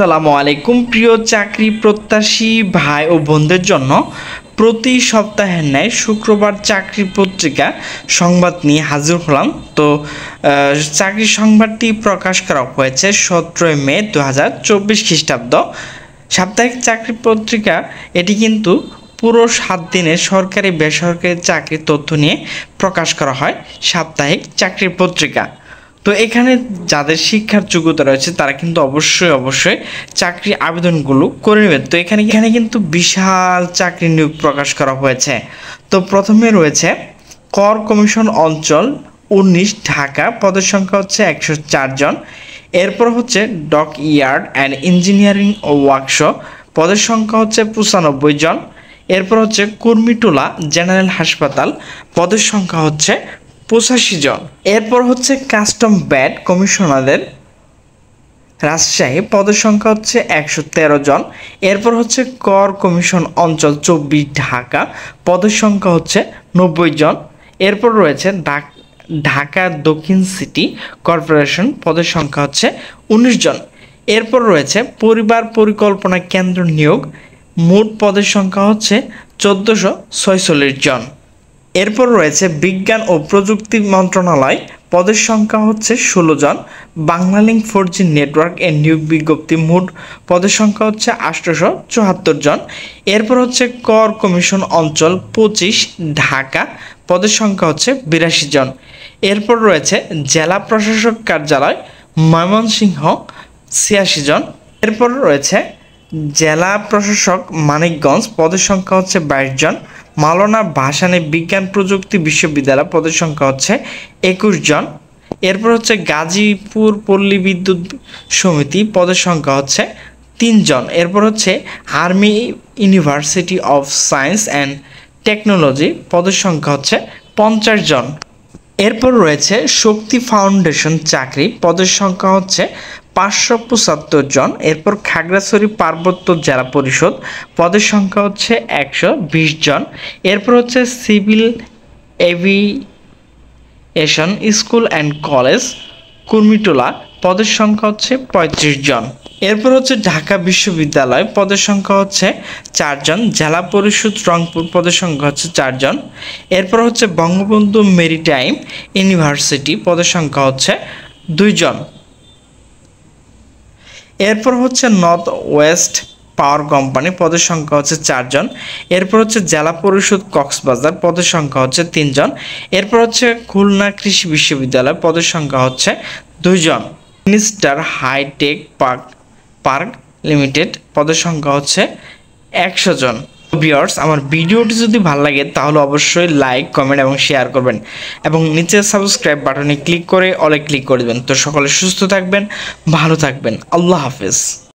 আসসালামু আলাইকুম প্রিয় চাকরি প্রত্যাশী ভাই ও বোনদের জন্য প্রতি সপ্তাহের ন্যায় শুক্রবার চাকরি পত্রিকা সংবাদ নিয়ে হাজির হলাম। তো চাকরি সংবাদটি প্রকাশ করা হয়েছে 17 মে 2024 খ্রিস্টাব্দ। সাপ্তাহিক চাকরি পত্রিকা এটি কিন্তু পুরো 7 দিনের সরকারি বেসরকারি চাকরির তথ্য নিয়ে প্রকাশ করা হয় সাপ্তাহিক চাকরির পত্রিকা। তো এখানে যাদের শিক্ষার যোগ্যতা রয়েছে তারা কিন্তু অবশ্যই চাকরি আবেদনগুলো করে নেবেন। তো এখানে কিন্তু বিশাল চাকরি নিয়োগ প্রকাশ করা হয়েছে। তো প্রথমে রয়েছে কর কমিশন অঞ্চল 19 ঢাকা, পদের সংখ্যা হচ্ছে 104 জন। এরপর হচ্ছে ডক ইয়ার্ড অ্যান্ড ইঞ্জিনিয়ারিং ও ওয়ার্কশপ, পদের সংখ্যা হচ্ছে 95 জন। এরপর হচ্ছে কুর্মিটোলা জেনারেল হাসপাতাল, পদের সংখ্যা হচ্ছে 85 জন। এরপর হচ্ছে কাস্টম ব্যাট কমিশনারদের রাজশাহী, পদের সংখ্যা হচ্ছে 113 জন। এরপর হচ্ছে কর কমিশন অঞ্চল 24 ঢাকা, পদের সংখ্যা হচ্ছে 90 জন। এরপর রয়েছে ঢাকা দক্ষিণ সিটি কর্পোরেশন, পদের সংখ্যা হচ্ছে 19 জন। এরপর রয়েছে পরিবার পরিকল্পনা কেন্দ্র নিয়োগ, মোট পদের সংখ্যা হচ্ছে 1446 জন। এরপর রয়েছে বিজ্ঞান ও প্রযুক্তি মন্ত্রণালয়, পদের সংখ্যা হচ্ছে 16 জন। বাংলালিংক 4G নেটওয়ার্ক এর নিয়োগ বিজ্ঞপ্তি, মোট পদের সংখ্যা হচ্ছে 874 জন। এরপর হচ্ছে কর কমিশন অঞ্চল 25 ঢাকা, পদের সংখ্যা হচ্ছে 82 জন। এরপর রয়েছে জেলা প্রশাসক কার্যালয় ময়মনসিংহ 86 জন। এরপর রয়েছে জেলা প্রশাসক মানিকগঞ্জ, পদের সংখ্যা হচ্ছে 22 জন। মাওলানা ভাসানী বিজ্ঞান প্রযুক্তি বিশ্ববিদ্যালয়, পদের সংখ্যা হচ্ছে 21 জন। এরপর হচ্ছে গাজীপুর পল্লী বিদ্যুৎ সমিতি, পদের সংখ্যা হচ্ছে 3 জন। এরপর হচ্ছে army university of science and technology, পদের সংখ্যা হচ্ছে 50 জন। এরপর রয়েছে শক্তি ফাউন্ডেশন চাকরি, পদের সংখ্যা হচ্ছে 575 জন। এরপর খাগড়াছড়ি পার্বত্য জেলা পরিষদ, পদের সংখ্যা হচ্ছে 120 জন। এরপর হচ্ছে civil aviation school and college Kurmitola, পদের সংখ্যা হচ্ছে 35 জন। এরপর হচ্ছে ঢাকা বিশ্ববিদ্যালয়, পদের সংখ্যা হচ্ছে 4 জন। জেলা পরিষদ রংপুর, পদের সংখ্যা হচ্ছে 4 জন। এরপর হচ্ছে বঙ্গবন্ধু মেরিটাইম ইউনিভার্সিটি, পদের সংখ্যা হচ্ছে 2 জন। এরপর হচ্ছে নর্থ ওয়েস্ট পাওয়ার কোম্পানি, পদের সংখ্যা হচ্ছে 4 জন। এরপর হচ্ছে জেলা পরিষদ কক্সবাজার, পদের সংখ্যা হচ্ছে 3 জন। এরপর হচ্ছে খুলনা কৃষি বিশ্ববিদ্যালয়, পদের সংখ্যা হচ্ছে 2 জন। মিনিস্টার হাইটেক পার্ক লিমিটেড, পদের সংখ্যা হচ্ছে 100 জন। ভিউয়ার্স, আমার ভিডিওটি যদি ভালো লাগে তাহলে অবশ্যই লাইক, কমেন্ট এবং শেয়ার করবেন এবং নিচে সাবস্ক্রাইব বাটনে ক্লিক করে অলে ক্লিক করে দেবেন। তো সকলে সুস্থ থাকবেন, ভালো থাকবেন। আল্লাহ হাফেজ।